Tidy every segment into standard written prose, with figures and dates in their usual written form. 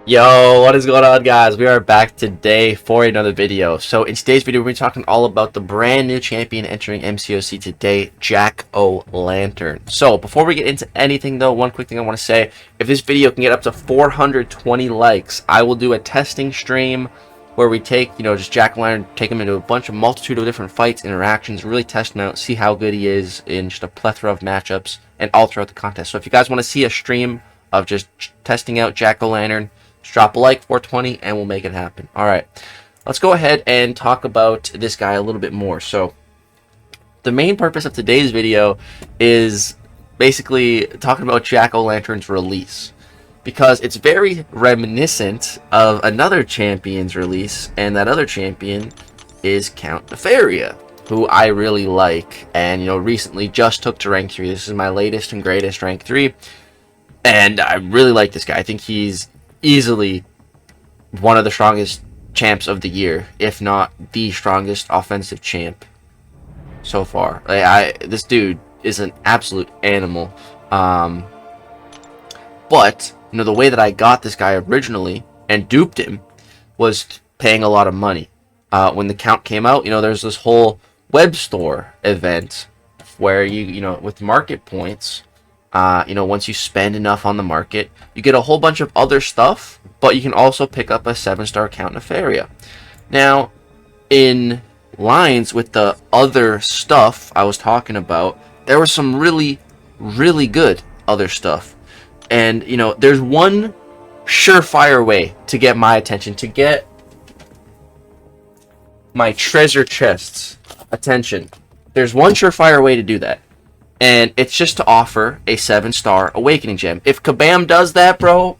Yo, what is going on, guys? We are back today for another video. So in today's video, we're talking all about the brand new champion entering MCOC today, Jack-O-Lantern. So before we get into anything though, one quick thing I want to say: if this video can get up to 420 likes, I will do a testing stream where we take, just Jack-O-Lantern, take him into a multitude of different fights, interactions, really test him out, see how good he is in just a plethora of matchups and all throughout the contest. So if you guys want to see a stream of just testing out Jack-O-Lantern, just drop a like, 420, and we'll make it happen. Alright, let's go ahead and talk about this guy a little bit more. So, the main purpose of today's video is basically talking about Jack-O-Lantern's release, because it's very reminiscent of another champion's release, and that other champion is Count Nefaria, who I really like, and recently just took to rank 3. This is my latest and greatest rank 3, and I really like this guy. I think he's easily one of the strongest champs of the year, if not the strongest offensive champ so far. This dude is an absolute animal. But the way that I got this guy originally and duped him was paying a lot of money. When the count came out, there's this whole Webstore event where you with market points. Once you spend enough on the market, you get a whole bunch of other stuff, but you can also pick up a 7-star Count Nefaria. Now, in lines with the other stuff I was talking about, there was some really, really good other stuff. And, there's one surefire way to get my attention, to get my treasure chest's attention. There's one surefire way to do that. And it's just to offer a 7-star Awakening Gem. If Kabam does that, bro,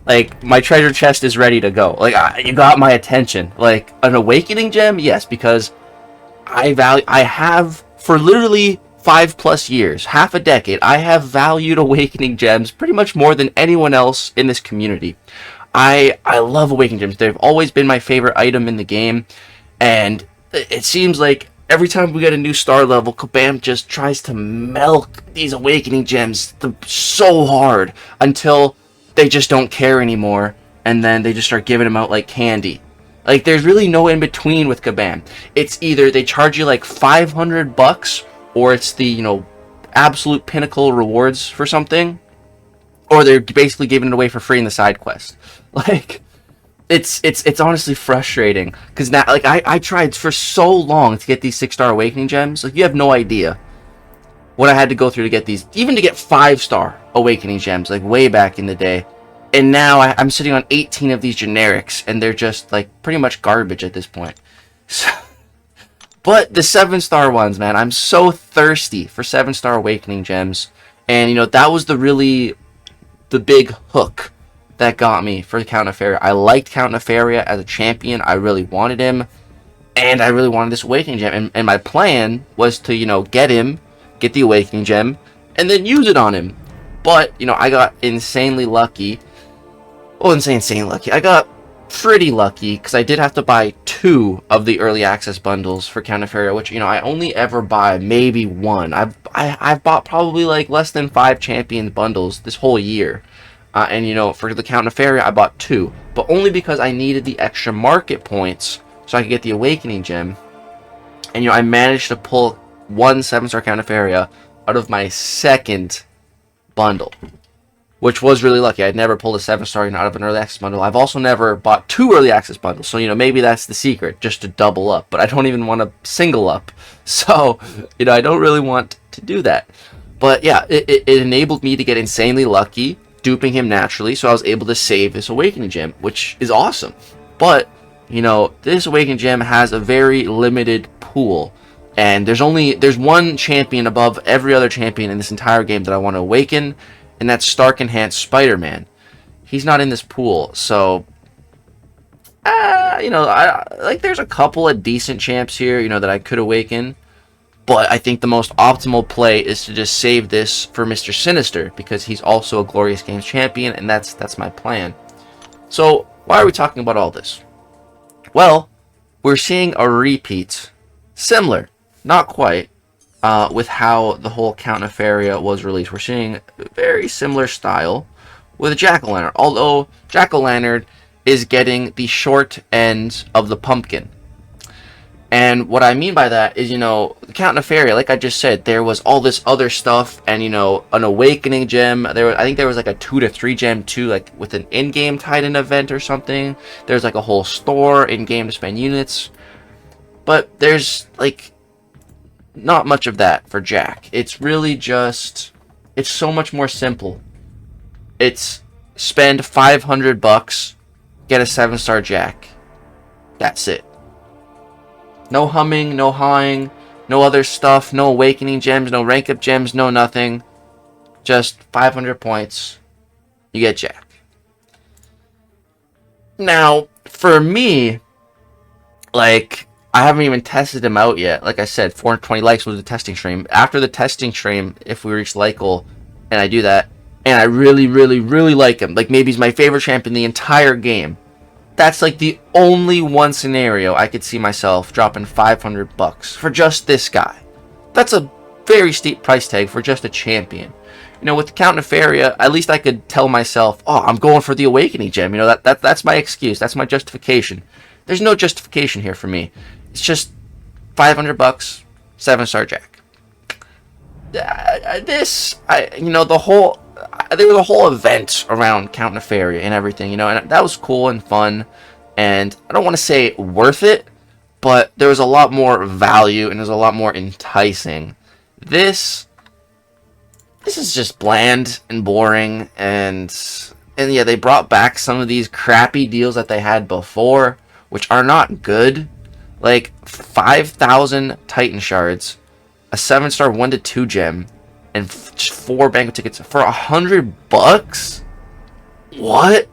my treasure chest is ready to go. You got my attention. An Awakening Gem, yes, because I have, for literally 5+ years, half a decade, I have valued Awakening Gems pretty much more than anyone else in this community. I love Awakening Gems. They've always been my favorite item in the game, and it seems like every time we get a new star level, Kabam just tries to milk these Awakening Gems so hard until they just don't care anymore, and then they just start giving them out like candy. There's really no in between with Kabam. It's either they charge you like $500, or it's the absolute pinnacle rewards for something, or they're basically giving it away for free in the side quest. It's honestly frustrating, because now I tried for so long to get these 6-star Awakening Gems. You have no idea what I had to go through to get these, even to get 5-star Awakening Gems, way back in the day. And now I'm sitting on 18 of these generics, and they're just pretty much garbage at this point. So, but the 7-star ones, man, I'm so thirsty for 7-star Awakening Gems, and that was the big hook that got me for Count Nefaria. I liked Count Nefaria as a champion. I really wanted him, and I really wanted this Awakening Gem. And my plan was to, get the Awakening Gem, and then use it on him. But, I got insanely lucky. Well, I wouldn't say insanely lucky. I got pretty lucky, because I did have to buy 2 of the early access bundles for Count Nefaria, which, I only ever buy maybe 1. I've bought probably less than 5 champion bundles this whole year. And for the Count Nefaria, I bought 2, but only because I needed the extra market points so I could get the Awakening Gem. And I managed to pull 1 7-star Count Nefaria out of my second bundle, which was really lucky. I'd never pulled a 7-star out of an early access bundle. I've also never bought 2 early access bundles, so maybe that's the secret, just to double up. But I don't even want to single up, so I don't really want to do that. But yeah, it enabled me to get insanely lucky, duping him naturally, so I was able to save this Awakening Gem, which is awesome. But this Awakening Gem has a very limited pool, and there's one champion above every other champion in this entire game that I want to awaken, and that's Stark Enhanced Spider-Man. He's not in this pool, so there's a couple of decent champs here, that I could awaken. But I think the most optimal play is to just save this for Mr. Sinister, because he's also a Glorious Games champion, and that's my plan. So, why are we talking about all this? Well, we're seeing a repeat, similar, not quite, with how the whole Count Nefaria was released. We're seeing a very similar style, with a jack-o'-lantern. Although jack-o'-lantern is getting the short end of the pumpkin. And what I mean by that is, the Count Nefaria, like I just said, there was all this other stuff, and, an Awakening gem. I think there was like a 2 to 3 gem too, like with an in-game tied-in event or something. There's like a whole store in-game to spend units. But there's, like, not much of that for Jack. It's really just, it's so much more simple. It's spend $500, get a 7-star Jack. That's it. No humming, no hawing, no other stuff, no awakening gems, no rank up gems, no nothing. Just 500 points. You get Jack. Now, for me, like, I haven't even tested him out yet. Like I said, 420 likes was the testing stream. After the testing stream, if we reach like goal, and I do that, and I really, really, really like him, like maybe he's my favorite champ in the entire game, that's like the only one scenario I could see myself dropping $500 for just this guy. That's a very steep price tag for just a champion. With the Count Nefaria, at least I could tell myself, oh, I'm going for the Awakening gem. That's my excuse. That's my justification. There's no justification here for me. It's just $500, 7-star Jack. There was a whole event around Count Nefaria and everything, and that was cool and fun, and I don't want to say worth it, but there was a lot more value and it was a lot more enticing. This is just bland and boring, and yeah, they brought back some of these crappy deals that they had before, which are not good, like 5,000 Titan shards, a 7-star 1 to 2 gem, and just 4 banquet tickets for $100? What?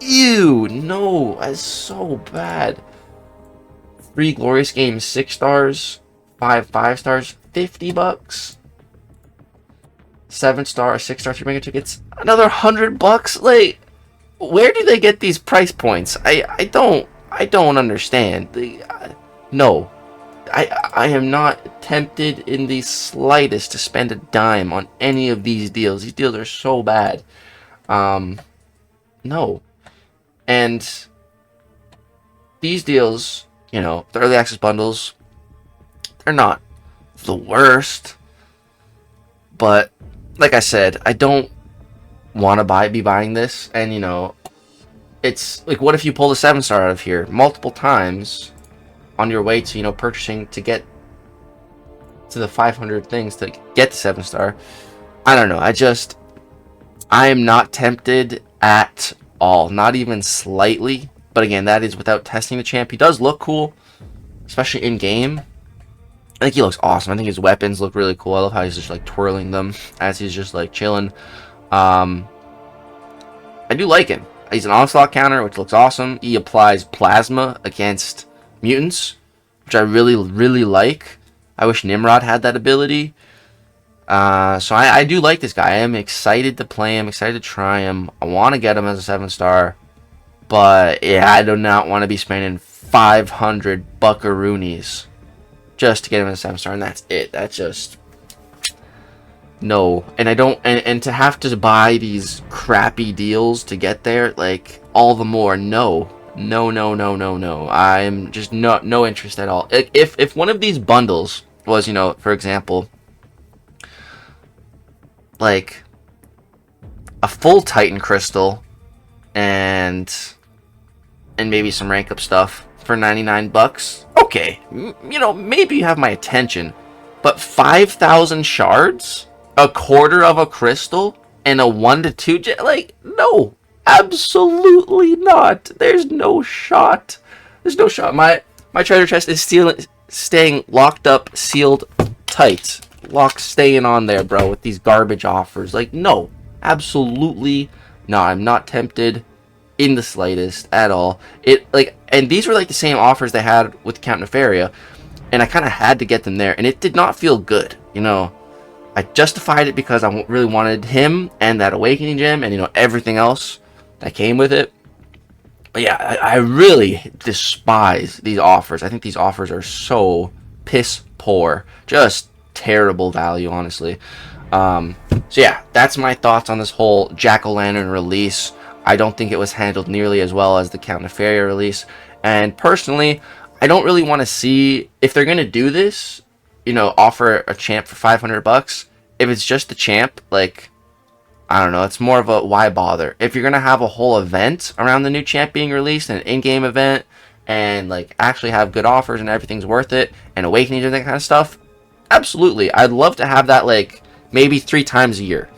Ew, no, that's so bad. 3 glorious games, 6 stars, 5 stars, $50. 7-star, 6-star 3 banquet tickets, another $100. Like, where do they get these price points? I don't understand. No. I am not tempted in the slightest to spend a dime on any of these deals. These deals are so bad. No. And these deals, the early access bundles, they're not the worst. But like I said, I don't want to be buying this, and it's like, what if you pull the 7-star out of here multiple times on your way to purchasing to get to the 500 things to get the 7-star? I don't know. I am not tempted at all, not even slightly. But again, that is without testing the champ. He does look cool, especially in game. I think he looks awesome. I think his weapons look really cool. I love how he's just like twirling them as he's just like chilling. I do like him. He's an onslaught counter, which looks awesome. He applies plasma against mutants, which I really, really like. I wish Nimrod had that ability. So I do like this guy. I am excited to play him, excited to try him. I want to get him as a 7-star. But yeah, I do not want to be spending 500 buckaroonies just to get him as a 7-star, and that's it. That's just... no. And I don't... And to have to buy these crappy deals to get there, like, all the more, no. No. I'm just no interest at all. If one of these bundles was, for example, like a full Titan crystal and maybe some rank up stuff for $99, okay, maybe you have my attention. But 5,000 shards, a quarter of a crystal, and a 1 to 2 like, no. Absolutely not. There's no shot. There's no shot. My treasure chest is staying locked up, sealed tight. Lock staying on there, bro, with these garbage offers. Like, no. Absolutely no. I'm not tempted in the slightest at all. And these were like the same offers they had with Count Nefaria, and I kind of had to get them there, and it did not feel good. I justified it because I really wanted him and that Awakening gem and everything else that came with it. But yeah, I really despise these offers. I think these offers are so piss poor. Just terrible value, honestly. So So yeah, that's my thoughts on this whole Jack-O-Lantern release. I don't think it was handled nearly as well as the Count Nefaria release. And personally, I don't really want to see, if they're going to do this, you know, offer a champ for 500 bucks. If it's just the champ, like, I don't know, it's more of a why bother. If you're going to have a whole event around the new champ being released, an in-game event, and like actually have good offers and everything's worth it, and awakenings and that kind of stuff, absolutely. I'd love to have that like maybe 3 times a year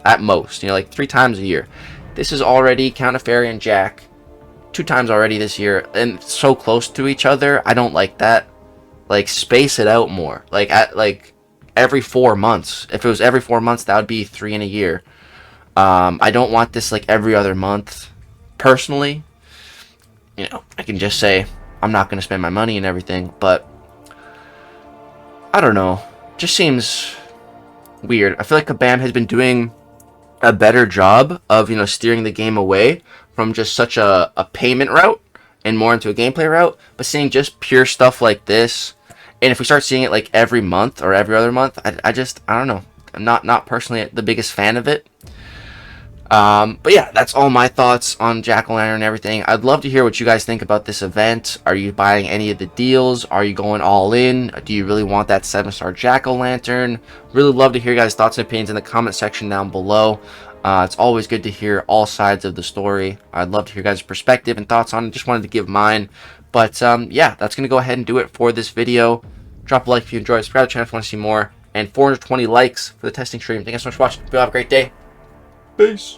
at most, you know, like 3 times a year. This is already Count Nefaria and Jack 2 times already this year, and so close to each other. I don't like that. Like, space it out more. Like, at like every 4 months. If it was every 4 months, that would be 3 in a year. I don't want this like every other month. Personally, you know, I can just say I'm not going to spend my money and everything, but I don't know. Just seems weird. I feel like Kabam has been doing a better job of, you know, steering the game away from just such a payment route and more into a gameplay route. But seeing just pure stuff like this, and if we start seeing it like every month or every other month, I don't know. I'm not personally the biggest fan of it. But yeah, that's all my thoughts on Jack-O-Lantern and everything. I'd love to hear what you guys think about this event. Are you buying any of the deals? Are you going all in? Do you really want that 7-star Jack-O-Lantern? Really love to hear your guys' thoughts and opinions in the comment section down below. It's always good to hear all sides of the story. I'd love to hear your guys' perspective and thoughts on it. Just wanted to give mine. But yeah, that's going to go ahead and do it for this video. Drop a like if you enjoyed. Subscribe to the channel if you want to see more. And 420 likes for the testing stream. Thank you so much for watching. Have a great day. Peace.